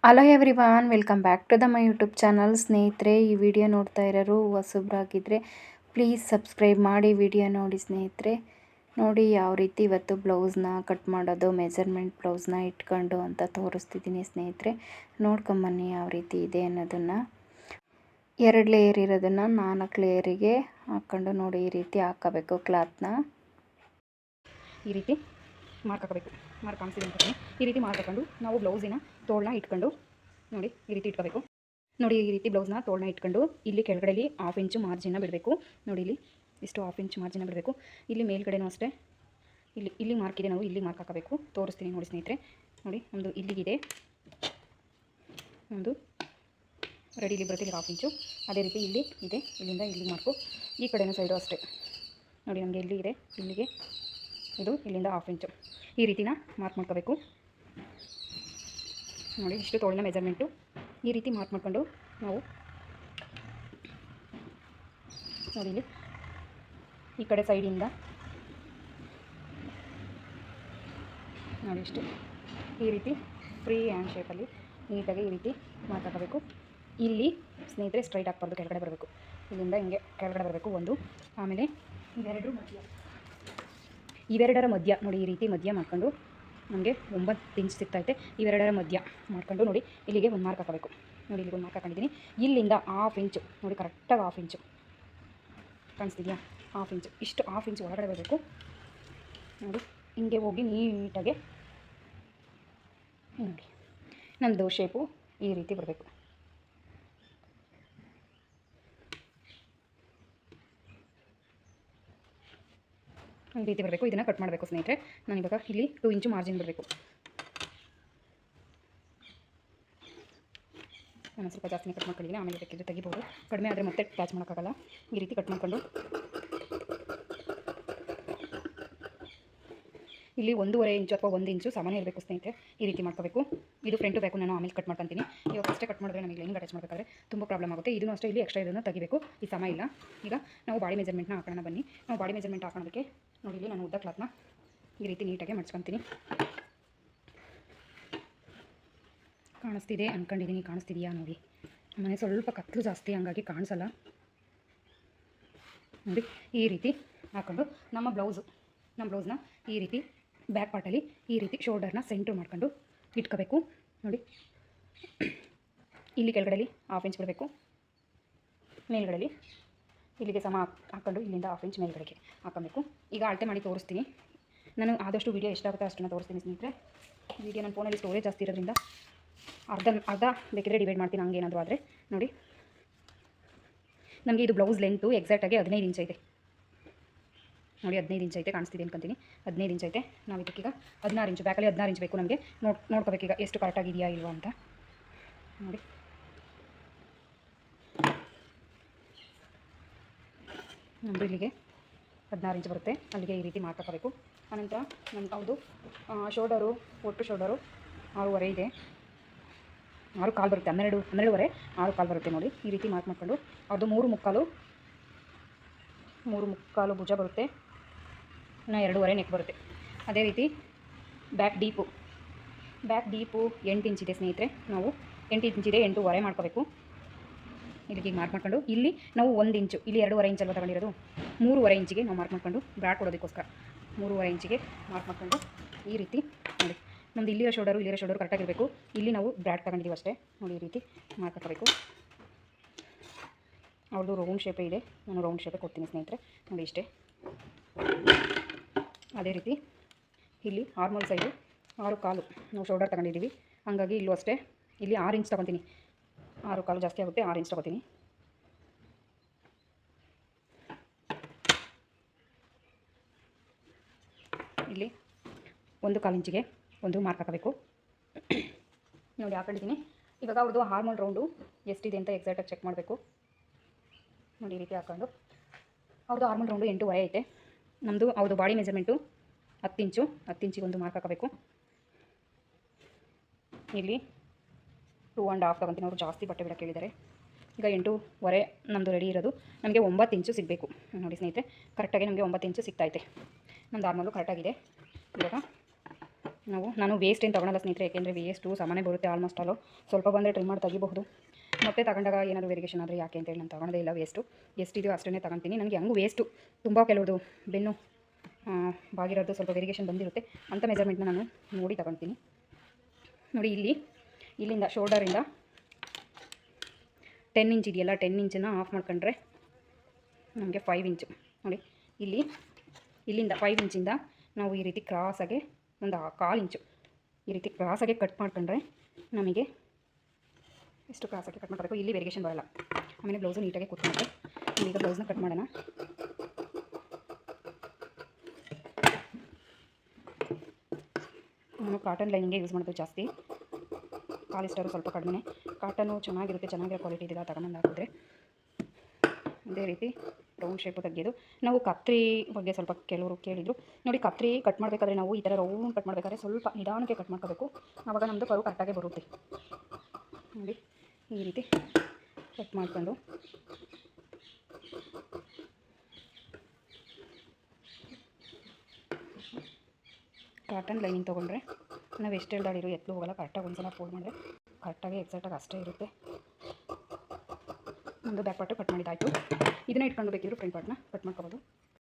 Hello everyone, welcome back to my YouTube channel. ಸ್ನೇಹಿತರೆ, ಈ video ನೋಡ್ತಾ ಇರೋರು ಹೊಸಬ್ರಾಗಿದ್ದರೆ ಪ್ಲೀಸ್ ಸಬ್ಸ್ಕ್ರೈಬ್ ಮಾಡಿ ವಿಡಿಯೋ ನೋಡಿ. ಸ್ನೇಹಿತರೆ ನೋಡಿ, ಯಾವ ರೀತಿ ಇವತ್ತು ಬ್ಲೌಸ್ನ ಕಟ್ ಮಾಡೋದು, ಮೆಜರ್ಮೆಂಟ್ ಬ್ಲೌಸ್ನ ಇಟ್ಕೊಂಡು ಅಂತ ತೋರಿಸ್ತಿದ್ದೀನಿ. ಸ್ನೇಹಿತರೆ ನೋಡ್ಕೊಂಬನ್ನಿ ಯಾವ ರೀತಿ ಇದೆ ಅನ್ನೋದನ್ನು. 2 ಲೇಯರ್ ಇರೋದನ್ನು 4 ಲೇಯರಿಗೆ ಹಾಕ್ಕೊಂಡು ನೋಡಿ, ಈ ರೀತಿ ಹಾಕೋಬೇಕು. ಕ್ಲಾತ್ನ ಈ ರೀತಿ ಮಾರ್ಕ್ ಕಾಣಿಸಿದೆ ಅಂತ ಈ ರೀತಿ ಮಾಡ್ಕೊಂಡು ನಾವು ಬ್ಲೌಸಿನ ತೋಳನ್ನ ಇಟ್ಕೊಂಡು ನೋಡಿ, ಈ ರೀತಿ ಇಟ್ಕೋಬೇಕು. ನೋಡಿ, ಈ ರೀತಿ ಬ್ಲೌಸ್ನ ತೋಳನ್ನ ಇಟ್ಕೊಂಡು ಇಲ್ಲಿ ಕೆಳಗಡೆಲಿ 1/2 ಇಂಚು ಮಾರ್ಜಿನ ಬಿಡಬೇಕು. ನೋಡಿ, ಇಲ್ಲಿ ಇಷ್ಟು 1/2 ಇಂಚು ಮಾರ್ಜಿನ ಬಿಡಬೇಕು. ಇಲ್ಲಿ ಮೇಲ್ಗಡೆನೂ ಅಷ್ಟೇ, ಇಲ್ಲಿ ಮಾರ್ಕ್ ಇದೆ, ನಾವು ಇಲ್ಲಿ ಮಾರ್ಕ್ ಹಾಕಬೇಕು. ತೋರಿಸ್ತೀನಿ ನೋಡಿ ಸ್ನೇಹಿತರೆ. ನೋಡಿ, ಒಂದು ಇಲ್ಲಿಗಿದೆ, ಒಂದು ರೆಡಿ ಇಲ್ಲಿ ಬರುತ್ತೆ, 1/2 ಇಂಚು. ಅದೇ ರೀತಿ ಇಲ್ಲಿ ಇದೆ, ಇಲ್ಲಿಂದ ಇಲ್ಲಿಗೆ ಮಾರ್ಕು. ಈ ಕಡೆನೂ ಸೈಡು ಅಷ್ಟೇ. ನೋಡಿ, ನಮಗೆ ಇಲ್ಲಿ ಇದೆ, ಇಲ್ಲಿಗೆ ಇದು, ಇಲ್ಲಿಂದ 1/2 ಇಂಚು ಈ ರೀತಿನ ಮಾರ್ಕ್ ಮಾಡ್ಕೋಬೇಕು. ನೋಡಿ, ಇಷ್ಟು ತೋಳಿನ ಮೆಜರ್ಮೆಂಟು ಈ ರೀತಿ ಮಾರ್ಕ್ ಮಾಡ್ಕೊಂಡು ನಾವು ನೋಡಿ, ಇಲ್ಲಿ ಈ ಕಡೆ ಸೈಡಿಂದ ನೋಡಿ, ಇಷ್ಟು ಈ ರೀತಿ ಫ್ರೀ ಹ್ಯಾಂಡ್ ಶೇಪಲ್ಲಿ ನೀಟಾಗಿ ಈ ರೀತಿ ಮಾರ್ಕ್ ಹಾಕಬೇಕು. ಇಲ್ಲಿ ಸ್ನೇಹಿತರೆ ಸ್ಟ್ರೈಟ್ ಹಾಕ್ಬಾರ್ದು, ಕೆಳಗಡೆ ಬರಬೇಕು. ಇಲ್ಲಿಂದ ಹಿಂಗೆ ಕೆಳಗಡೆ ಬರಬೇಕು ಒಂದು. ಆಮೇಲೆ ಇವೆರಡರ ಮಧ್ಯ ನೋಡಿ, ಈ ರೀತಿ ಮಧ್ಯ ಮಾಡ್ಕೊಂಡು ನಮಗೆ 9 ಇಂಚ್ ಸಿಗ್ತೈತೆ. ಇವೆರಡರ ಮಧ್ಯ ಮಾಡ್ಕೊಂಡು ನೋಡಿ, ಇಲ್ಲಿಗೆ ಒಂದು ಮಾರ್ಕ್ ಹಾಕಬೇಕು. ನೋಡಿ, ಇಲ್ಲಿಗೆ ಒಂದು ಮಾರ್ಕ್ ಹಾಕೊಂಡಿದ್ದೀನಿ. ಇಲ್ಲಿಂದ 1/2 ಇಂಚು ನೋಡಿ, ಕರೆಕ್ಟಾಗಿ 1/2 ಇಂಚು ಕಾಣಿಸ್ತಿದೆಯಾ? 1/2 ಇಂಚು, ಇಷ್ಟು 1/2 ಇಂಚು ಒಳಗಡೆ ಬರಬೇಕು. ನೋಡಿ, ಹಿಂಗೆ ಹೋಗಿ ನೀಟಾಗೆ ನೋಡಿ, ನಮ್ಮದು ಶೇಪು ಈ ರೀತಿ ಬರಬೇಕು. ಈ ರೀತಿ ಬರಬೇಕು. ಇದನ್ನು ಕಟ್ ಮಾಡಬೇಕು ಸ್ನೇಹಿತರೆ. ನಾನು ಇವಾಗ ಇಲ್ಲಿ 2 ಇಂಚು ಮಾರ್ಜಿನ್ ಬಿಡಬೇಕು. ನಾನು ಸ್ವಲ್ಪ ಜಾಸ್ತಿನೇ ಕಟ್ ಮಾಡ್ಕೊಂಡಿದ್ದೀನಿ, ಆಮೇಲೆ ಬೇಕಿದ್ರೆ ತೆಗಿಬೋದು. ಕಡಿಮೆ ಆದರೆ ಮತ್ತೆ ಟ್ಯಾಚ್ ಮಾಡೋಕ್ಕಾಗಲ್ಲ. ಈ ರೀತಿ ಕಟ್ ಮಾಡ್ಕೊಂಡು ಇಲ್ಲಿ 1.5 ಇಂಚು ಅಥವಾ 1 ಇಂಚು ಸಾಮಾನ್ಯ ಇರಬೇಕು ಸ್ನೇಹಿತರೆ. ಈ ರೀತಿ ಮಾಡ್ಕೋಬೇಕು. ಇದು ಫ್ರಂಟು ಬ್ಯಾಕು ನಾನು ಆಮೇಲೆ ಕಟ್ ಮಾಡ್ಕೊತೀನಿ. ಇವಾಗ ಅಷ್ಟೇ ಕಟ್ ಮಾಡಿದ್ರೆ ನಮಗೆ ಲೈನಿಂಗ್ ಅಟ್ಯಾಚ್ ಮಾಡಬೇಕಾದ್ರೆ ತುಂಬ ಪ್ರಾಬ್ಲಮ್ ಆಗುತ್ತೆ. ಇದನ್ನು ಅಷ್ಟೇ, ಇಲ್ಲಿ ಎಕ್ಸ್ಟ್ರಾ ಇದನ್ನು ತೆಗಿಬೇಕು. ಈ ಸಮ ಇಲ್ಲ. ಈಗ ನಾವು ಬಾಡಿ ಮೆಜರ್ಮೆಂಟ್ನ ಹಾಕೋಣ ಬನ್ನಿ. ನಾವು ಬಾಡಿ ಮೆಜರ್ಮೆಂಟ್ ಹಾಕೋದಕ್ಕೆ ನೋಡಿ, ಇಲ್ಲಿ ನಾನು ಉದ್ದ ಕ್ಲಾತ್ನ ಈ ರೀತಿ ನೀಟಾಗಿ ಮಡ್ಚ್ಕೊತೀನಿ. ಕಾಣಿಸ್ತಿದೆ ಅಂದ್ಕೊಂಡಿದ್ದೀನಿ. ಕಾಣಿಸ್ತಿದೆಯಾ ನೋಡಿ, ಮನೆ ಸ್ವಲ್ಪ ಕತ್ತಲು ಜಾಸ್ತಿ, ಹಂಗಾಗಿ ಕಾಣಿಸಲ್ಲ. ನೋಡಿ, ಈ ರೀತಿ ಹಾಕ್ಕೊಂಡು ನಮ್ಮ ಬ್ಲೌಸ್ನ ಈ ರೀತಿ ಬ್ಯಾಕ್ ಪಾರ್ಟಲ್ಲಿ ಈ ರೀತಿ ಶೋಲ್ಡರ್ನ ಸೆಂಟ್ರ್ ಮಾಡ್ಕೊಂಡು ಇಟ್ಕೋಬೇಕು. ನೋಡಿ, ಇಲ್ಲಿ ಕೆಳಗಡೆಲಿ 1/2 ಇಂಚ್ ಬಿಡಬೇಕು. ಮೇಲ್ಗಡೆಲಿ ಇಲ್ಲಿಗೆ ಸಮ ಹಾಕ್ಕೊಂಡು ಇಲ್ಲಿಂದ 1/2 ಇಂಚ್ ಮೇಲ್ಗಡೆಗೆ ಹಾಕಬೇಕು. ಈಗ ಅಳತೆ ಮಾಡಿ ತೋರಿಸ್ತೀನಿ. ನಾನು ಆದಷ್ಟು ವೀಡಿಯೋ ಎಷ್ಟಾಗುತ್ತೆ ಅಷ್ಟನ್ನು ತೋರಿಸ್ತೀನಿ ಸ್ನೇಹಿತರೆ. ವೀಡಿಯೋ ನನ್ನ ಫೋನಲ್ಲಿ ಸ್ಟೋರೇಜ್ ಜಾಸ್ತಿ ಇರೋದ್ರಿಂದ ಅರ್ಧ ಬೇಕಿದ್ರೆ ಡಿವೈಡ್ ಮಾಡ್ತೀನಿ, ಹಂಗೆ ಏನಾದರೂ ಆದರೆ. ನೋಡಿ, ನಮಗೆ ಇದು ಬ್ಲೌಸ್ ಲೆಂತು ಎಕ್ಸಾಕ್ಟಾಗಿ 15 ಇಂಚ್ ಐತೆ. ನೋಡಿ, 15 ಇಂಚ್ ಐತೆ, ಕಾಣಿಸ್ತಿದೆ ಅನ್ಕೊಂತೀನಿ. 15 ಇಂಚ್ ಐತೆ. ನಾವು ಇದಕ್ಕೀಗ 16 ಇಂಚು, ಬ್ಯಾಕಲ್ಲಿ 16 ಇಂಚ್ ಬೇಕು ನಮಗೆ. ನೋಡ್ಕೋಬೇಕೀಗ ಎಷ್ಟು ಕರೆಕ್ಟಾಗಿದೆಯಾ ಇಲ್ವಾ ಅಂತ. ನೋಡಿ, ನಮ್ಮದು ಇಲ್ಲಿಗೆ 16 ಇಂಚ್ ಬರುತ್ತೆ. ಅಲ್ಲಿಗೆ ಈ ರೀತಿ ಮಾರ್ಕ್ ಹಾಕಬೇಕು. ಆನಂತರ ನಮ್ಮ ಹೌದು ಶೋಲ್ಡರು, ಒಟ್ಟು ಶೋಲ್ಡರು 6.5 ಇದೆ. 6 ಕಾಲು ಬರುತ್ತೆ. 12.5 6 ಕಾಲು ಬರುತ್ತೆ. ನೋಡಿ, ಈ ರೀತಿ ಮಾರ್ಕ್ ಮಾಡ್ಕೊಂಡು ಅದು 3 ಮುಕ್ಕಾಲು ಭುಜ ಬರುತ್ತೆ. ಇನ್ನು 2.5 ನೆಕ್ ಬರುತ್ತೆ. ಅದೇ ರೀತಿ ಬ್ಯಾಕ್ ಡೀಪು 8 ಇಂಚ್ ಇದೆ ಸ್ನೇಹಿತರೆ. ನಾವು 8 ಇಂಚ್ ಇದೆ, 8.5 ಮಾಡ್ಕೋಬೇಕು. ಇಲ್ಲಿಗೆ ಮಾರ್ಕ್ ಮಾಡ್ಕೊಂಡು ಇಲ್ಲಿ ನಾವು 1 ಇಂಚು, ಇಲ್ಲಿ 2.5 ಇಂಚ್ ಅಲ್ವ ತಗೊಂಡಿರೋದು, 3.5 ಇಂಚಿಗೆ ನಾವು ಮಾರ್ಕ್ ಮಾಡ್ಕೊಂಡು ಬ್ರಾಡ್ ಕೊಡೋದಕ್ಕೋಸ್ಕರ 3.5 ಇಂಚಿಗೆ ಮಾರ್ಕ್ ಮಾಡ್ಕೊಂಡು ಈ ರೀತಿ ನೋಡಿ, ನಮ್ಮದು ಇಲ್ಲಿರೋ ಶೋಲ್ಡರು ಕರೆಕ್ಟಾಗಿರಬೇಕು. ಇಲ್ಲಿ ನಾವು ಬ್ರಾಡ್ ತಗೊಂಡಿದ್ದೀವಿ ಅಷ್ಟೇ. ನೋಡಿ, ಈ ರೀತಿ ಮಾರ್ಕ್ ಹಾಕಬೇಕು. ಅವ್ರದ್ದು ರೌಂಡ್ ಶೇಪೇ ಇದೆ, ನಾನು ರೌಂಡ್ ಶೇಪೇ ಕೊಡ್ತೀನಿ ಸ್ನೇಹಿತರೆ. ನೋಡಿ, ಇಷ್ಟೇ. ಅದೇ ರೀತಿ ಇಲ್ಲಿ ಆರ್ಮೋಲ್ ಸೈಡು 6 ಕಾಲು ನಾವು ಶೋಲ್ಡರ್ ತಗೊಂಡಿದ್ದೀವಿ, ಹಾಗಾಗಿ ಇಲ್ಲೂ ಅಷ್ಟೇ. ಇಲ್ಲಿ 6 ಇಂಚ್ ತೊಗೊತೀನಿ. 6 ಕಾಲು ಜಾಸ್ತಿ ಆಗುತ್ತೆ, 6 ಇಂಚ್ ತೊಗೋತೀನಿ. ಇಲ್ಲಿ 1/4 ಇಂಚಿಗೆ ಒಂದು ಮಾರ್ಕ್ ಹಾಕಬೇಕು. ನೋಡಿ, ಹಾಕೊಂಡಿದ್ದೀನಿ. ಇವಾಗ ಅವ್ರದ್ದು ಹಾರ್ಮೋಲ್ ರೌಂಡು ಎಷ್ಟಿದೆ ಅಂತ ಎಕ್ಸಾಕ್ಟಾಗಿ ಚೆಕ್ ಮಾಡಬೇಕು. ನೋಡಿ, ಈ ರೀತಿ ಹಾಕ್ಕೊಂಡು ಅವ್ರದ್ದು ಹಾರ್ಮೋಲ್ ರೌಂಡು 8.5 ಐತೆ. ನಮ್ಮದು ಅವ್ರದ್ದು ಬಾಡಿ ಮೆಜರ್ಮೆಂಟು 10 ಇಂಚು. 10 ಇಂಚಿಗೆ ಒಂದು ಮಾರ್ಕ್ ಹಾಕಬೇಕು. ಇಲ್ಲಿ 2.5 ತೊಗೊತೀನಿ. ಅವರು ಜಾಸ್ತಿ ಬಟ್ಟೆ ಬಿಡೋಕ್ಕೆ ಹೇಳಿದ್ದಾರೆ. ಈಗ 8.5 ನಮ್ಮದು ರೆಡಿ ಇರೋದು. ನಮಗೆ 9 ಇಂಚು ಸಿಗಬೇಕು. ನೋಡಿ ಸ್ನೇಹಿತರೆ, ಕರೆಕ್ಟಾಗಿ ನಮಗೆ 9 ಇಂಚು ಸಿಗ್ತೈತೆ. ನಮ್ಮದು ಆರ್ಮೋಲು ಕರೆಕ್ಟಾಗಿದೆ. ಇವಾಗ ನಾನು ವೇಸ್ಟ್ ಏನು ತೊಗೊಳಲ್ಲ ಸ್ನೇಹಿತರೆ, ಏಕೆಂದರೆ ವೇಸ್ಟು ಸಾಮಾನ್ಯ ಬರುತ್ತೆ ಆಲ್ಮೋಸ್ಟ್ ಅಲ್ಲೋ, ಸ್ವಲ್ಪ ಬಂದರೆ ಟ್ರಿಮ್ ಮಾಡಿ ತೆಗಿಬಹುದು. ಮತ್ತೆ ತಗೊಂಡಾಗ ಏನಾದರೂ ವೇರಿಗೇಷನ್ ಆದರೆ ಯಾಕೆ ಅಂತೇಳಿ ನಾನು ತೊಗೊಳೋದೇ ಇಲ್ಲ. ವೇಸ್ಟು ಎಷ್ಟಿದೆಯೋ ಅಷ್ಟೇ ತಗೊತೀನಿ. ನನಗೆ ಹಂಗೂ ವೇಸ್ಟು ತುಂಬ ಕೆಲವ್ರದ್ದು ಬೆನ್ನು ಬಾಗಿರೋದು ಸ್ವಲ್ಪ ವೇರಿಗೇಷನ್ ಬಂದಿರುತ್ತೆ, ಅಂಥ ಮೆಜರ್ಮೆಂಟ್ನ ನಾನು ನೋಡಿ ತಗೊತೀನಿ. ನೋಡಿ ಇಲ್ಲಿಂದ ಶೋಲ್ಡರಿಂದ 10 ಇಂಚ್ ಇದೆಯಲ್ಲ, 10 ಇಂಚನ್ನು ಆಫ್ ಮಾಡ್ಕೊಂಡ್ರೆ ನಮಗೆ 5 ಇಂಚು. ನೋಡಿ ಇಲ್ಲಿಂದ 5 ಇಂಚಿಂದ ನಾವು ಈ ರೀತಿ ಕ್ರಾಸಾಗೆ ಒಂದು 1/4 ಇಂಚು ಈ ರೀತಿ ಕ್ರಾಸಾಗೆ ಕಟ್ ಮಾಡ್ಕೊಂಡ್ರೆ ನಮಗೆ ಎಷ್ಟು ಕ್ರಾಸಾಗಿ ಕಟ್ ಮಾಡಬೇಕು, ಇಲ್ಲಿ ವೇರಿಗೇಷನ್ ಬರೋಲ್ಲ. ಆಮೇಲೆ ಬ್ಲೌಸು ನೀಟಾಗಿ ಕೂತ್ಕೊಳ್ಳುತ್ತೆ. ಈಗ ಬ್ಲೌಸ್ನ ಕಟ್ ಮಾಡೋಣ. ನಾನು ಕಾಟನ್ ಲೈನಿಂಗೇ ಯೂಸ್ ಮಾಡೋದು ಜಾಸ್ತಿ, ಪಾಲಿಸ್ಟರು ಸ್ವಲ್ಪ ಕಡಿಮೆ. ಕಾಟನ್ನು ಚೆನ್ನಾಗಿರುತ್ತೆ, ಚೆನ್ನಾಗಿರೋ ಕ್ವಾಲಿಟಿ ಇದೆಲ್ಲ ತಗೊಂಬಂದು ಹಾಕಿದ್ರೆ. ಇದೇ ರೀತಿ ರೌಂಡ್ ಶೇಪು ತೆಗೆಯೋದು. ನಾವು ಕತ್ರಿ ಬಗ್ಗೆ ಸ್ವಲ್ಪ ಕೆಲವರು ಕೇಳಿದರು. ನೋಡಿ, ಕತ್ರಿ ಕಟ್ ಮಾಡಬೇಕಾದ್ರೆ ನಾವು ಈ ಥರ ರೌಂಡ್ ಕಟ್ ಮಾಡಬೇಕಾದ್ರೆ ಸ್ವಲ್ಪ ನಿಧಾನಕ್ಕೆ ಕಟ್ ಮಾಡ್ಕೋಬೇಕು, ಆವಾಗ ನಮ್ಮದು ಕರು ಕರೆಕ್ಟಾಗೆ ಬರುತ್ತೆ. ನೋಡಿ ಈ ರೀತಿ ಕಟ್ ಮಾಡ್ಕೊಂಡು ಕಾಟನ್ ಲೈನಿಂಗ್ ತೊಗೊಂಡ್ರೆ ನಾವು ಎಷ್ಟು ಹೇಳ್ದಾಡಿರೋ ಎತ್ತಲು ಹೋಗಲ್ಲ. ಕರೆಕ್ಟಾಗಿ ಒಂದು ಸಲ ಫೋಲ್ಡ್ ಮಾಡಿದ್ರೆ ಕರೆಕ್ಟಾಗಿ ಎಕ್ಸಾಕ್ಟಾಗಿ ಅಷ್ಟೇ ಇರುತ್ತೆ. ಒಂದು ಬ್ಯಾಕ್ ಪಾರ್ಟು ಕಟ್ ಮಾಡಿದ್ದಾಯಿತು. ಇದನ್ನ ಇಟ್ಕೊಂಡು ಬೇಕಿದ್ರು ಫ್ರಂಟ್ ಪಾರ್ಟ್ನ ಕಟ್ ಮಾಡ್ಕೋಬೋದು.